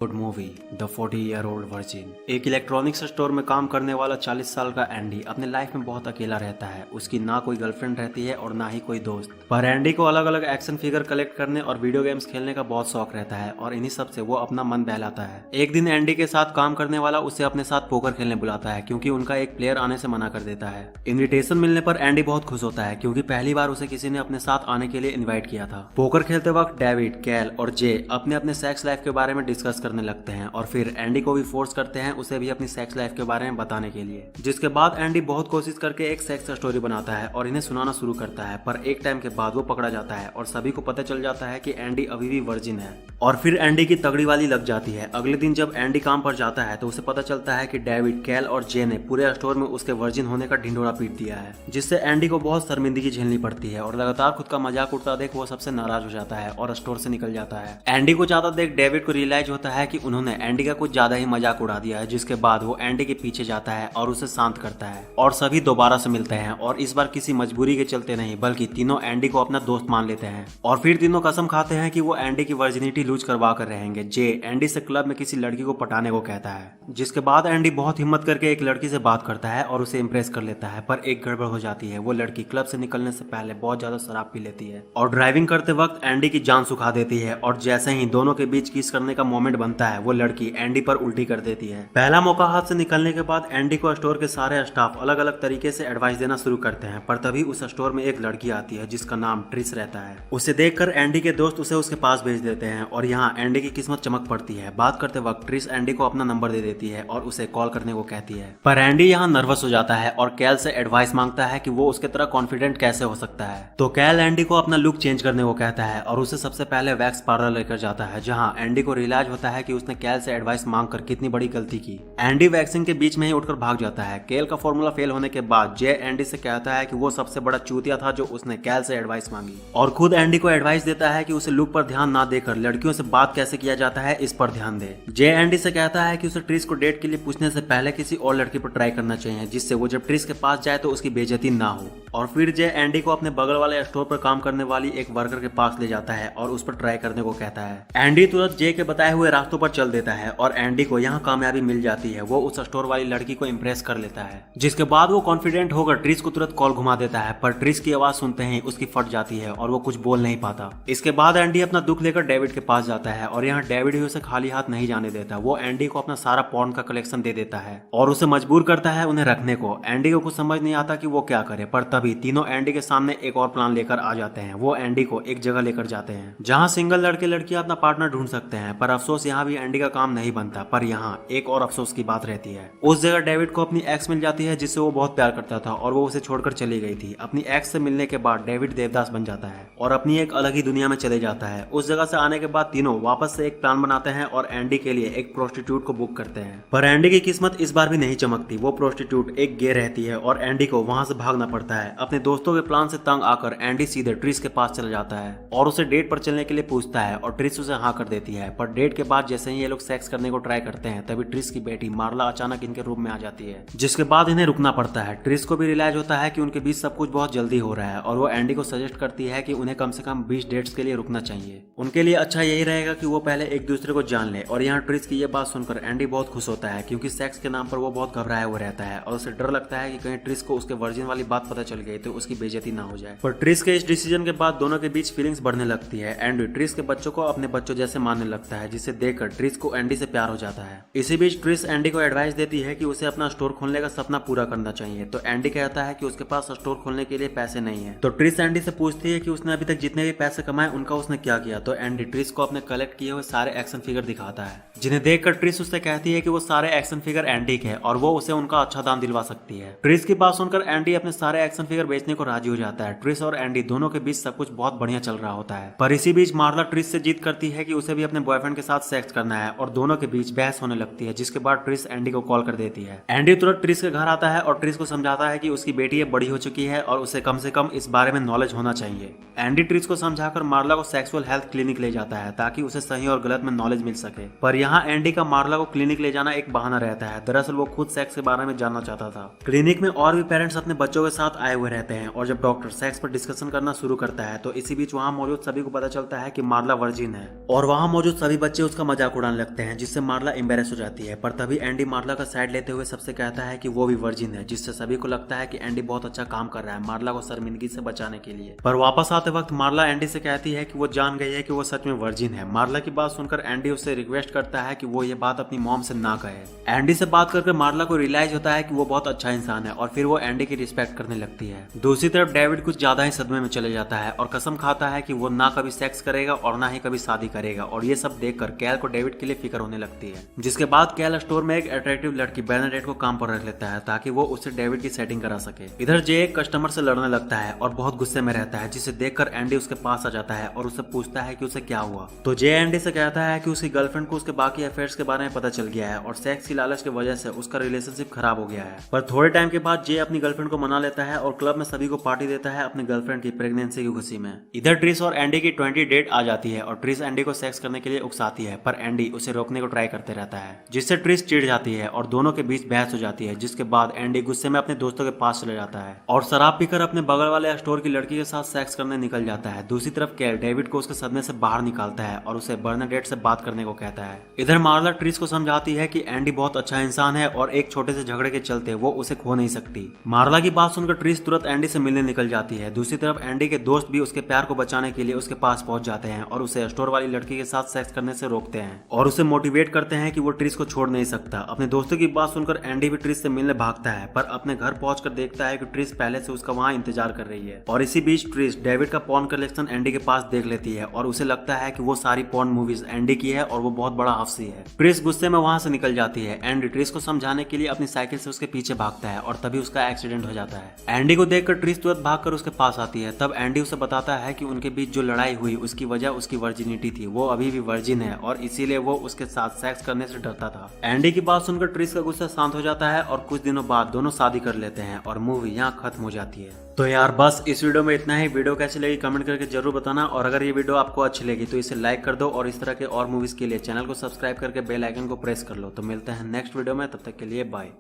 Good movie the 40-year-old virgin. एक electronics store में काम करने वाला 40 साल का एंडी अपने लाइफ में बहुत अकेला रहता है। उसकी ना कोई गर्लफ्रेंड रहती है और ना ही कोई दोस्त। पर एंडी को अलग अलग एक्शन फिगर कलेक्ट करने और वीडियो गेम्स खेलने का बहुत शौक रहता है और इन्हीं सब से वो अपना मन बहलाता है। एक दिन एंडी के साथ काम करने वाला उसे अपने साथ पोकर खेलने बुलाता है क्योंकि उनका एक प्लेयर आने से मना कर देता है। इन्विटेशन मिलने पर एंडी बहुत खुश होता है क्योंकि पहली बार उसे किसी ने अपने साथ आने के लिए इन्वाइट किया था। पोकर खेलते वक्त डेविड, कैल और जे अपने अपने सेक्स लाइफ के बारे में डिस्कस करने लगते हैं और फिर एंडी को भी फोर्स करते हैं उसे भी अपनी सेक्स लाइफ के बारे में बताने के लिए। जिसके बाद एंडी बहुत कोशिश करके एक सेक्स स्टोरी बनाता है और इन्हें सुनाना शुरू करता है, पर एक टाइम के बाद वो पकड़ा जाता है और सभी को पता चल जाता है कि एंडी अभी भी वर्जिन है। और फिर एंडी की तगड़ी वाली लग जाती है। अगले दिन जब एंडी काम पर जाता है तो उसे पता चलता है कि डेविड, कैल और जे ने पूरे स्टोर में उसके वर्जिन होने का ढिंढोरा पीट दिया है, जिससे एंडी को बहुत शर्मिंदगी झेलनी पड़ती है और लगातार खुद का मजाक उड़ता देख वो सबसे नाराज हो जाता है और स्टोर से निकल जाता है। एंडी को ज्यादा देख डेविड को रियलाइज होता है कि उन्होंने एंडी का कुछ ज्यादा ही मजाक उड़ा दिया है, जिसके बाद वो एंडी के पीछे जाता है और उसे शांत करता है और सभी दोबारा से मिलते हैं और इस बार किसी मजबूरी के चलते नहीं बल्कि तीनों एंडी को अपना दोस्त मान लेते हैं और फिर तीनों कसम खाते हैं कि वो एंडी की वर्जिनिटी लूज करवा कर रहेंगे। जे एंडी से क्लब में किसी लड़की को पटाने को कहता है, जिसके बाद एंडी बहुत हिम्मत करके एक लड़की से बात करता है और उसे इम्प्रेस कर लेता है, पर एक गड़बड़ हो जाती है। वो लड़की क्लब से निकलने से पहले बहुत ज्यादा शराब पी लेती है और ड्राइविंग करते वक्त एंडी की जान सुखा देती है और जैसे ही दोनों के बीच किस करने का मोमेंट बनता है वो लड़की एंडी पर उल्टी कर देती है। पहला मौका हाथ से निकलने के बाद एंडी को स्टोर के सारे स्टाफ अलग अलग तरीके से एडवाइस देना शुरू करते हैं, पर तभी उस स्टोर में एक लड़की आती है जिसका नाम ट्रिस रहता है। उसे देखकर एंडी के दोस्त उसे उसके पास भेज देते हैं और यहाँ एंडी की किस्मत चमक पड़ती है। बात करते वक्त ट्रिस एंडी को अपना नंबर दे देती है और उसे कॉल करने को कहती है, पर एंडी यहाँ नर्वस हो जाता है और कैल से एडवाइस मांगता है कि वो उसके तरह कॉन्फिडेंट कैसे हो सकता है। तो कैल एंडी को अपना लुक चेंज करने को कहता है और उसे सबसे पहले वैक्स पार्लर लेकर जाता है, जहाँ एंडी को रियलाइज होता है कि उसने कैल से एडवाइस मांगकर कितनी बड़ी गलती की। एंडी वैक्सिंग के बीच में ही उठकर भाग जाता है। कैल का फॉर्मूला फेल होने के बाद जे एंडी से कहता है कि वो सबसे बड़ा चूतिया था जो उसने कैल से एडवाइस मांगी और खुद एंडी को एडवाइस देता है कि उसे लुक पर ध्यान ना देकर लड़कियों से बात कैसे किया जाता है इस पर ध्यान दे। जे एंडी से कहता है कि उसे ट्रिस को डेट के लिए पूछने से पहले किसी और लड़की पर ट्राई करना चाहिए, जिससे वो जब ट्रिस के पास जाए तो उसकी बेइज्जती ना हो। और फिर जे एंडी को अपने बगल वाले स्टोर पर काम करने वाली एक वर्कर के पास ले जाता है और उस पर ट्राई करने को कहता है। एंडी तुरंत जे के बताए हुए रास्तों पर चल देता है और एंडी को यहाँ कामयाबी मिल जाती है। वो उस स्टोर वाली लड़की को इम्प्रेस कर लेता है, जिसके बाद वो कॉन्फिडेंट होकर ट्रिस को तुरंत कॉल घुमा देता है, पर ट्रिस की आवाज सुनते ही उसकी फट जाती है और वो कुछ बोल नहीं पाता। इसके बाद एंडी अपना दुख लेकर डेविड के पास जाता है और यहाँ डेविड भी उसे खाली हाथ नहीं जाने देता। वो एंडी को अपना सारा पॉर्न का कलेक्शन दे देता है और उसे मजबूर करता है उन्हें रखने को। एंडी को कुछ समझ नहीं आता कि वो क्या करे, पर तभी तीनों एंडी के सामने एक और प्लान लेकर आ जाते हैं। वो एंडी को एक जगह लेकर जाते हैं जहाँ सिंगल लड़के लड़कियां अपना पार्टनर ढूंढ सकते हैं, पर अफसोस यहाँ भी एंडी का काम नहीं बनता। पर यहाँ एक और अफसोस की बात रहती है। उस जगह डेविड को अपनी एक्स मिल जाती है जिससे वो बहुत प्यार करता था और वो उसे छोड़कर चली गई थी। अपनी एक्स से मिलने के बाद डेविड देवदास बन जाता है और अपनी एक अलग ही दुनिया में चले जाता है। उस जगह से आने के बाद तीनों वापस से एक प्लान बनाते हैं और एंडी के लिए एक प्रोस्टिट्यूट को बुक करते हैं, पर एंडी की किस्मत इस बार भी नहीं चमकती। वो प्रोस्टिट्यूट एक गे रहती है और एंडी को वहां से भागना पड़ता है। अपने दोस्तों के प्लान से तंग आकर एंडी सीधे ट्रिस के पास चला जाता है और उसे डेट पर चलने के लिए पूछता है और ट्रिस उसे हाँ कर देती है। पर डेट के बाद जैसे ही ये लोग सेक्स करने को ट्राई करते हैं तभी ट्रिस की बेटी मार्ला अचानक इनके रूम में आ जाती है, जिसके बाद इन्हें रुकना पड़ता है। ट्रिस को भी रियलाइज होता है कि उनके बीच सब कुछ बहुत जल्दी हो रहा है और वो एंडी को सजेस्ट करती है कि उन्हें कम से कम 20 डेट्स के लिए रुकना चाहिए। उनके लिए अच्छा यही रहेगा कि वो पहले एक दूसरे को जान ले। और यहाँ ट्रिस की ये बात सुनकर एंडी बहुत खुश होता है क्योंकि सेक्स के नाम पर वो बहुत घबराया हुआ रहता है और उसे डर लगता है कि कहीं ट्रिस को उसके वर्जिन वाली बात पता चल गई तो उसकी बेइज्जती ना हो जाए। पर ट्रिस के इस डिसीजन के बाद दोनों के बीच फीलिंग्स बढ़ने लगती है। एंडी ट्रिस के बच्चों को अपने बच्चों जैसे मानने लगता है, जिसे देखकर ट्रिस को एंडी से प्यार हो जाता है। इसी बीच ट्रिस एंडी को एडवाइस देती है कि उसे अपना स्टोर खोलने का सपना पूरा करना चाहिए, तो एंडी कहता है कि उसके पास स्टोर खोलने के लिए पैसे नहीं है। तो ट्रिस एंडी से पूछती है कि उसने अभी तक जितने भी पैसे कमाए उनका उसने क्या किया। तो एंडी ट्रिस को अपने कलेक्ट किए हुए सारे एक्शन फिगर दिखाता है, जिन्हें देखकर ट्रिस उससे कहती है कि वो सारे एक्शन फिगर एंडी के हैं और वो उसे उनका अच्छा दाम दिलवा सकती है। ट्रिस की बात सुनकर एंडी अपने सारे एक्शन फिगर बेचने को राजी हो जाता है। ट्रिस और एंडी दोनों के बीच सब कुछ बहुत बढ़िया चल रहा होता है, पर इसी बीच मार्ला ट्रिस से जीत करती है कि उसे भी अपने बॉयफ्रेंड के साथ सेक्स करना है और दोनों के बीच बहस होने लगती है, जिसके बाद ट्रिस एंडी को कॉल कर देती है। एंडी तुरंत ट्रिस के घर आता है और ट्रिस को समझाता है कि उसकी बेटी बड़ी हो चुकी है और उसे कम से कम इस बारे में नॉलेज होना चाहिए। एंडी ट्रिस को समझाकर मार्ला को सेक्सुअल हेल्थ क्लिनिक ले जाता है ताकि उसे सही और गलत में नॉलेज मिल सके, पर यहाँ एंडी का मार्ला को क्लिनिक ले जाना एक बहाना रहता है। दरअसल वो खुद सेक्स के बारे में जानना चाहता था। क्लिनिक में और भी पेरेंट्स अपने बच्चों के साथ आए हुए रहते हैं और जब डॉक्टर सेक्स पर डिस्कशन करना शुरू करता है तो इसी बीच वहाँ मौजूद सभी को पता चलता है कि मार्ला वर्जिन है और वहाँ मौजूद सभी बच्चे उसका मजाक उड़ाने लगते हैं, जिससे मार्ला एम्बेरस हो जाती है। पर तभी एंडी मार्ला का साइड लेते हुए सबसे कहता है कि वो भी वर्जिन है, जिससे सभी को लगता है कि एंडी बहुत अच्छा काम कर रहा है मार्ला को शर्मिंदगी से बचाने के लिए। पर वापस आते वक्त मार्ला एंडी से कहती है कि वो जान गई है कि वो सच में वर्जिन है। मार्ला की बात सुनकर एंडी उससे रिक्वेस्ट करता है कि वो ये बात अपनी मॉम से ना कहे। एंडी से बात करके मार्ला को रियलाइज होता है कि वो बहुत अच्छा इंसान है और फिर वो एंडी की रिस्पेक्ट करने लगती है। दूसरी तरफ डेविड कुछ ज्यादा ही सदमे में चले जाता है और कसम खाता है कि वो ना कभी सेक्स करेगा और ना ही कभी शादी करेगा। और ये सब देखकर कैल को डेविड के लिए फिक्र होने लगती है, जिसके बाद कैल स्टोर में एक अट्रैक्टिव लड़की बेर्नाडेट को काम पर रख लेता है ताकि वो उससे डेविड की सेटिंग करा सके। इधर जे एक कस्टमर से लड़ने लगता है और बहुत गुस्से में रहता है, जिसे देखकर एंडी उसके पास आ जाता है और उससे पूछता है कि उसे क्या हुआ। तो जे एंडी से कहता है कि उसकी गर्लफ्रेंड को उसके बाकी अफेयर्स के बारे में पता चल गया है और सेक्स की लालच की वजह से उसका रिलेशनशिप खराब हो गया है। पर थोड़े टाइम के बाद जे अपनी गर्लफ्रेंड को मना लेता है और क्लब में सभी को पार्टी देता है अपनी गर्लफ्रेंड की प्रेगनेंसी की खुशी में। इधर ट्रिस और एंडी की 20 डेट आ जाती है और ट्रिस एंडी को सेक्स करने के लिए उकसाती है, पर एंडी उसे रोकने को ट्राई करते रहता है, जिससे ट्रिस चिढ़ जाती है और दोनों के बीच बहस हो जाती है। जिसके बाद एंडी गुस्से में अपने दोस्तों के पास चले जाता है और शराब पीकर अपने बगल वाले स्टोर की लड़की के साथ सेक्स करने निकल जाता है। दूसरी तरफ कैल डेविड को उसके सदमे से बाहर निकालता है और उसे बर्नाडेट से बात करने को कहता है। इधर मार्ला ट्रिस को समझाती है कि एंडी बहुत अच्छा इंसान है और एक छोटे से झगड़े के चलते वो उसे खो नहीं सकती। मार्ला की बात सुनकर ट्रिस तुरंत एंडी से मिलने निकल जाती है। दूसरी तरफ एंडी के दोस्त भी उसके प्यार को बचाने के लिए उसके पास पहुंच जाते हैं और उसे स्टोर वाली लड़की के साथ सेक्स करने से रोकते हैं और उसे मोटिवेट करते हैं कि वो ट्रिस को छोड़ नहीं सकता। अपने दोस्तों की बात सुनकर एंडी भी ट्रिस से मिलने भागता है, पर अपने घर पहुंचकर देखता है कि ट्रिस पहले से उसका वहां इंतजार कर रही है। और इसी बीच ट्रिस डेविड का पॉर्न कलेक्शन एंडी के पास देख लेती है और उसे लगता है कि वो सारी पॉर्न मूवीज एंडी की है और वो बहुत बड़ा हफ्सी है। ट्रिस गुस्से में वहां से निकल जाती है। एंडी ट्रिस को समझाने के लिए अपनी साइकिल से उसके पीछे भागता है और तभी उसका एक्सीडेंट हो जाता है। एंडी को देखकर ट्रिस तुरंत भागकर उसके पास आती है। तब एंडी उसे बताता है कि उनके बीच जो लड़ाई हुई उसकी वजह उसकी वर्जिनिटी थी, वो अभी भी वर्जिन है और इसीलिए वो उसके साथ सेक्स करने से डरता था। एंडी की बात सुनकर ट्रिस का गुस्सा शांत हो जाता है और कुछ दिनों बाद दोनों शादी कर लेते हैं और मूवी यहाँ खत्म हो जाती है। तो यार बस इस वीडियो में इतना ही। वीडियो कैसी लगी कमेंट करके जरूर बताना और अगर ये वीडियो आपको अच्छी लगी तो इसे लाइक कर दो और इस तरह के और मूवीज के लिए चैनल को सब्सक्राइब करके बेल आइकन को प्रेस कर लो। तो मिलते हैं नेक्स्ट वीडियो में, तब तक के लिए बाय।